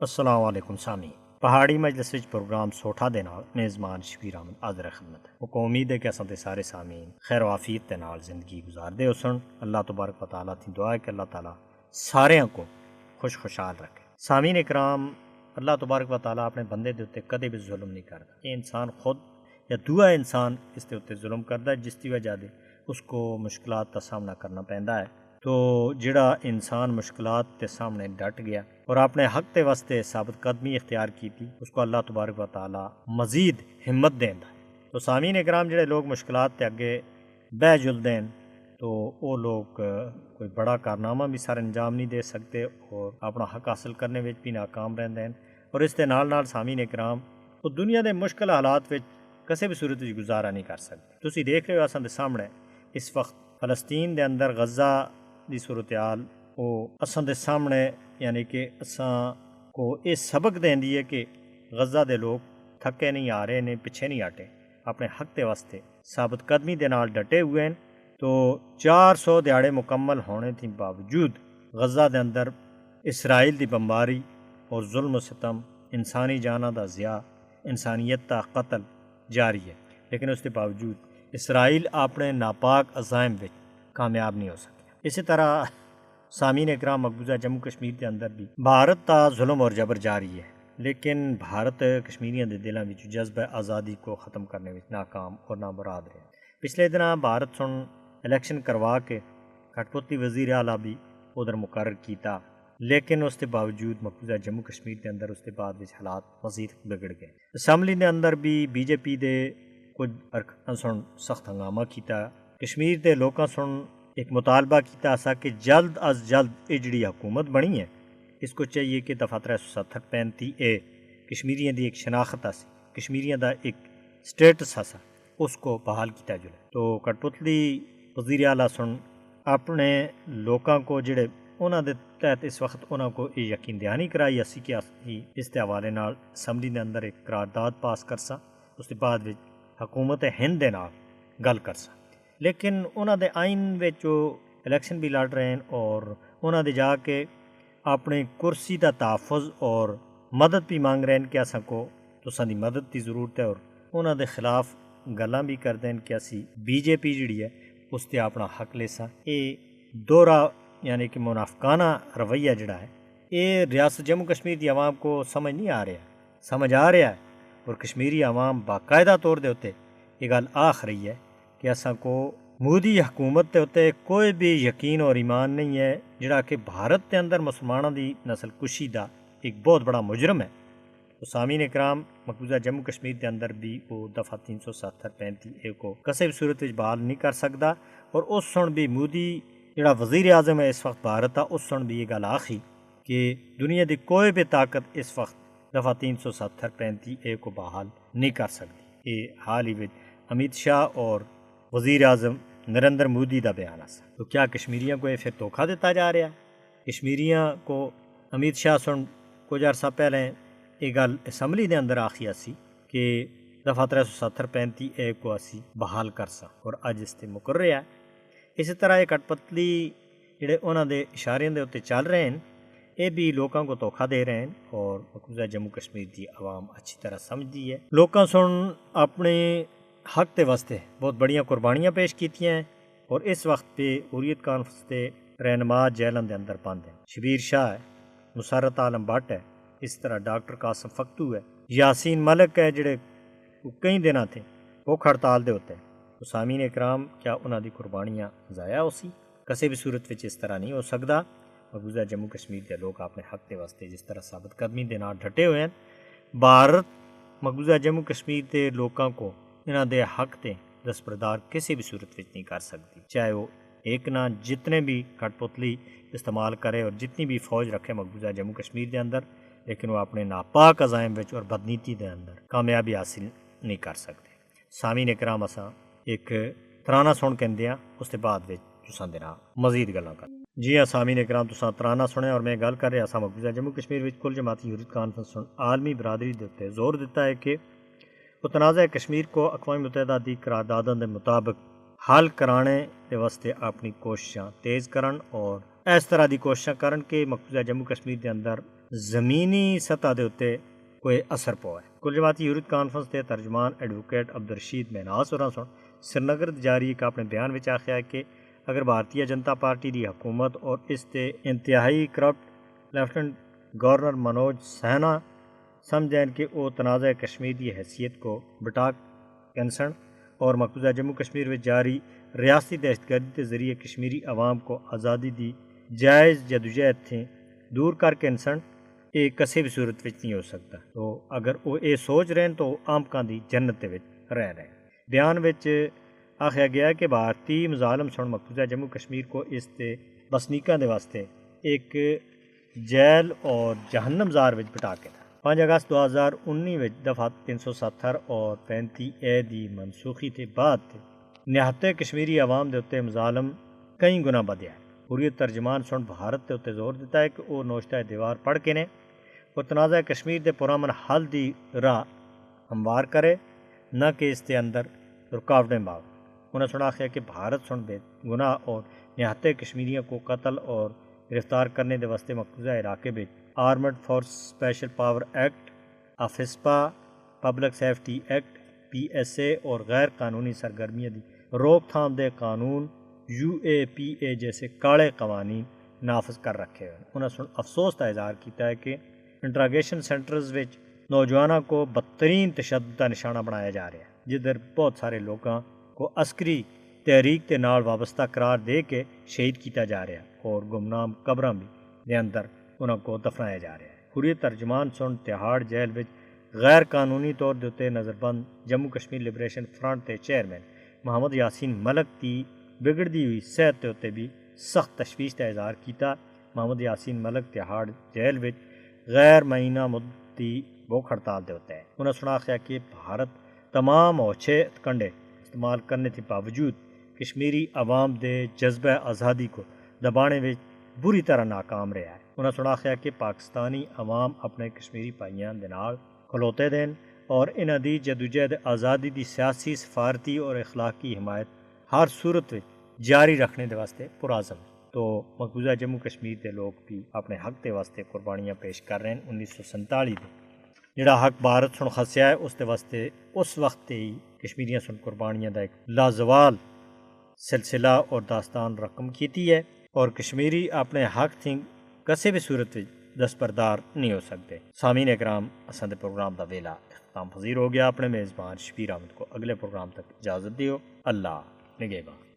السلام علیکم سامی پہاڑی مجلس پروگرام سوٹھا دے نال میزبان شبیر احمد حاضر خدمت ہے۔ وہ امید ہے کہ اساں تے سارے سامعین خیر و عافیت دے نال زندگی گزار دے اسن۔ اللہ تبارک و تعالیٰ تھی دعا ہے کہ اللہ تعالیٰ سارے کو خوشحال رکھے۔ سامعین اکرام، اللہ تبارک و تعالیٰ اپنے بندے دے اتنے کدے بھی ظلم نہیں کرتا۔ یہ انسان خود یا دوسرا انسان اس دے اتنے ظلم کرتا ہے، جس کی وجہ دے اس کو مشکلات کا سامنا کرنا پیندا ہے۔ تو جڑا انسان مشکلات کے سامنے ڈٹ گیا اور اپنے حق تے واسطے ثابت قدمی اختیار کی تھی، اس کو اللہ تبارک و تعالیٰ مزید ہمت دیندا ہے۔ تو سامعین اکرام، جڑے لوگ مشکلات تے اگے بہ جلدے ہیں تو وہ لوگ کوئی بڑا کارنامہ بھی سر انجام نہیں دے سکتے اور اپنا حق حاصل کرنے وچ بھی ناکام رہندے ہیں۔ اور اس دے نال نال سامعین اکرام، وہ دنیا دے مشکل حالات وچ کسی بھی صورت وچ گزارا نہیں کر سکتے۔ تسی دیکھ رہے ہو اساں دے سامنے اس وقت فلسطین دے اندر غزہ دی صورتحال وہ اساں دے سامنے، یعنی کہ اساں کو یہ سبق دیندی ہے کہ غزہ دے لوگ تھکے نہیں آ رہے نے، پیچھے نہیں ہٹے، اپنے حق دے واسطے ثابت قدمی دے نال ڈٹے ہوئے ہیں۔ تو 400 دیہڑے مکمل ہونے تھی باوجود غزہ دے اندر اسرائیل دی بمباری اور ظلم و ستم، انسانی جاناں دا ضیاع، انسانیت دا قتل جاری ہے، لیکن اس کے باوجود اسرائیل اپنے ناپاک عزائم وچ کامیاب نہیں ہو سکے۔ اسی طرح سامعین اکرام، مقبوضہ جموں کشمیر کے اندر بھی بھارت کا ظلم اور جبر جاری ہے، لیکن بھارت کشمیریاں دے دلاں وچ جذبہ آزادی کو ختم کرنے وچ ناکام اور نامراد رہا۔ پچھلے دنوں بھارت سن الیکشن کروا کے کھٹ پوتی وزیر اعلیٰ بھی ادھر مقرر کیتا، لیکن اس کے باوجود مقبوضہ جموں کشمیر کے اندر اس کے بعد وچ حالات مزید بگڑ گئے۔ اسمبلی دے اندر بھی بی جے پی دے کچھ ارکان سن سخت ہنگامہ کیتا۔ کشمیر دے لوکاں سن ایک مطالبہ کیتا سا کہ جلد از جلد یہ جڑی حکومت بنی ہے اس کو چاہیے کہ دفعہ 370-35 کشمیریاں دی ایک شناخت آسی، کشمیریاں دا ایک سٹیٹس آسا، اس کو بحال کیتا جائے۔ تو کٹ پتلی وزیر اعلیٰ سن اپنے لوکاں کو جڑے انہاں دے تحت اس وقت انہاں کو یہ یقین دہانی کرائی اسی کہ اس کے حوالے نال اسمبلی دے اندر ایک قرارداد پاس کرسا، اس کے بعد حکومت ہند دے نال گل کرسا۔ لیکن انہاں دے آئین وچ جو الیکشن بھی لڑ رہے ہیں اور انہاں دے جا کے اپنی کرسی دا تحفظ اور مدد بھی مانگ رہے ہیں کہ اساں کو تساں دی مدد دی ضرورت ہے، اور انہاں دے خلاف گلاں بھی کردے ہیں کہ اسی بی جے پی جڑی ہے اس تے اپنا حق لیساں۔ یہ دورہ یعنی کہ منافقانہ رویہ جڑا ہے یہ ریاست جموں کشمیر دی عوام کو سمجھ نہیں آ رہا، سمجھ آ رہا ہے، اور کشمیری عوام باقاعدہ طور دے ہوتے یہ گل آکھ رہی ہے کہ اساں کو مودی حکومت تے ہوتے کوئی بھی یقین اور ایمان نہیں ہے، جڑا کہ بھارت کے اندر مسلمانوں دی نسل کشی دا ایک بہت بڑا مجرم ہے۔ تو سامعین اکرام، مقبوضہ جموں کشمیر کے اندر بھی وہ دفعہ 370-35 کو کسی بھی صورت بحال نہیں کر سکتا، اور اس سن بھی مودی جڑا وزیر اعظم ہے اس وقت بھارت کا، اس سن بھی یہ گل آخی کہ دنیا دی کوئی بھی طاقت اس وقت دفعہ 370-35 کو بحال نہیں کر سکتی۔ یہ حال ہی امیت شاہ اور وزیر اعظم نریندر مودی دا بیان آسا۔ تو کیا کشمیریوں کو یہ پھر دھوکہ دیتا جا رہا ہے؟ کشمیریوں کو امیت شاہ سن کچھ عرصہ پہلے یہ گل اسمبلی دے اندر آخی اسی کہ دفعہ 370-35 کو اسی بحال کرسا، اور اج اس تے مقرر ہے۔ اسی طرح یہ کٹ پتلی جڑے انہاں دے اشاریاں دے اتنے چل رہے ہیں یہ بھی لوکاں کو دھوکہ دے رہے ہیں، اور مقبوضہ جموں کشمیر دی عوام اچھی طرح سمجھتی ہے۔ لوکاں سن اپنے حق تے واسطے بہت بڑیاں قربانیاں پیش کیتیاں ہیں، اور اس وقت پہ حریت کانفرنس کے رہنما جیلاں دے اندر بند ہیں۔ شبیر شاہ ہے، مسرت عالم بٹ ہے، اس طرح ڈاکٹر قاسم فختو ہے، یاسین ملک ہے، جڑے کئی دنوں تھے بھوک ہڑتال دے ہوتے ہیں۔ تو سامعین اکرام، کیا انہاں دی قربانیاں ضائع ہو سی؟ کسی بھی صورت وچ اس طرح نہیں ہو سکتا۔ مقبوضہ جموں کشمیر کے لوگ اپنے حق کے واسطے جس طرح ثابت قدمی دے نال ڈٹے ہوئے ہیں، بھارت مقبوضہ جموں کشمیر کے لوکاں کو انہاں دے حق تے دستبردار کسی بھی صورت وچ نہیں کر سکتی، چاہے وہ ایک نہ جتنے بھی کٹ پتلی استعمال کرے اور جتنی بھی فوج رکھے مقبوضہ جموں کشمیر کے اندر، لیکن وہ اپنے ناپاک عزائم وچ اور بدنیتی دے اندر کامیابی حاصل نہیں کر سکتے۔ سامعین اکرام، اساں ایک ترانہ سن کے دیا، اس کے بعد تساں دے نال مزید گلاں کر۔ جی ہاں سامعین اکرام، تساں ترانہ سنیا اور میں گل کر رہا سا مقبوضہ جموں کشمیر وچ کل جماعتی حریت کانفرنس سن عالمی برادری دے تے زور دیتا ہے کہ وہ تنازع کشمیر کو اقوام متحدہ دی قراردادوں کے مطابق حل کرانے دے واسطے اپنی کوششاں تیز کرن، اور اس طرح دی کوششاں کرن کہ مقبوضہ جموں کشمیر کے اندر زمینی سطح دے اتنے کوئی اثر پوا ہے۔ کل جماعتی یورت کانفرنس کے ترجمان ایڈوکیٹ عبدالرشید میناس ہوراں سن سری نگر جاری ایک اپنے بیان میں آخیا ہے کہ اگر بھارتی جنتا پارٹی دی حکومت اور اس کے انتہائی کرپٹ لیفٹنٹ گورنر منوج سہنا سمجھیں کہ وہ تنازع کشمیر کی حیثیت کو بٹا کنسن اور مقبوضہ جموں کشمیر میں جاری ریاستی دہشت گردی کے ذریعے کشمیری عوام کو آزادی دی جائز جدوجہد تھیں دور کر کے انسان یہ کسی بھی صورت وچ نہیں ہو سکتا۔ تو اگر وہ یہ سوچ رہے ہیں تو عام دی جنت وچ رہ رہے ہیں۔ بیان وچ آخیا گیا کہ بھارتی مظالم سن مقبوضہ جموں کشمیر کو اس کے بسنیکاں دے واسطے ایک جیل اور جہنم زار وچ بٹا کے 5 اگست 2019 وچ دفعہ 370 اور 35A دی منسوخی کے بعد نہتے کشمیری عوام دے اتنے مظالم کئی گنا بدیا ہے۔ حریت ترجمان سن بھارت کے اتنے زور دیتا ہے کہ وہ نوشتہ دیوار پڑھ کے نے اور تنازع کشمیر دے پرامن حل دی راہ ہموار کرے نہ کہ اس کے اندر رکاوٹیں باغ۔ انہوں نے سنا کہ بھارت سن بے گناہ اور نہتے کشمیریوں کو قتل اور گرفتار کرنے دے واسطے مقبوضہ علاقے میں armed force special power act, AFSPA, public safety act, PSA اور غیر قانونی سرگرمیاں دی روک تھام دے قانون UAPA جیسے کالے قوانین نافذ کر رکھے ہیں۔ انہوں نے افسوس کا اظہار کیتا ہے کہ انٹراگیشن سینٹرز وچ نوجوانوں کو بدترین تشدد کا نشانہ بنایا جا رہا ہے، جدھر بہت سارے لوگوں کو عسکری تحریک کے نال وابستہ قرار دے کے شہید کیتا جا رہا ہے اور گمنام قبراں بھی دے اندر انہوں کو دفنایا جا رہا ہے۔ حریت ترجمان سن تہاڑ جیل وچ غیر قانونی طور دے نظر بند جموں کشمیر لبریشن فرنٹ کے چیئرمین محمد یاسین ملک کی بگڑتی ہوئی صحت کے اتنے بھی سخت تشویش کا اظہار کیتا۔ محمد یاسین ملک تہاڑ جیل وچ غیر معینہ مدتی بھوک ہڑتال دے ہوتے ہیں۔ انہوں نے سنا کہ بھارت تمام اوچھے کنڈے استعمال کرنے کے باوجود کشمیری عوام دے جذبہ آزادی کو دبانے میں بری طرح ناکام رہا ہے۔ انہوں نے سنا کہ پاکستانی عوام اپنے کشمیری بھائیاں دے نال کھلوتے دین اور انہاں دی جدوجہد آزادی دی سیاسی، سفارتی اور اخلاقی حمایت ہر صورت میں جاری رکھنے دے واسطے پرعزم۔ تو مقبوضہ جموں کشمیر کے لوگ بھی اپنے حق دے واسطے قربانیاں پیش کر رہے ہیں۔ 1947 میں جڑا حق بھارت سن خسیا ہے اس دے واسطے اس وقت ہی کشمیریاں سن قربانیاں دا ایک لازوال سلسلہ اور داستان رقم کیتی ہے اور کشمیری اپنے حق تھی کسی بھی صورت دستبردار نہیں ہو سکتے۔ سامعین اکرام، اساں دے پروگرام دا ویلا اختتام پذیر ہو گیا۔ اپنے میزبان شبیر احمد کو اگلے پروگرام تک اجازت دیو۔ اللہ نگہبان۔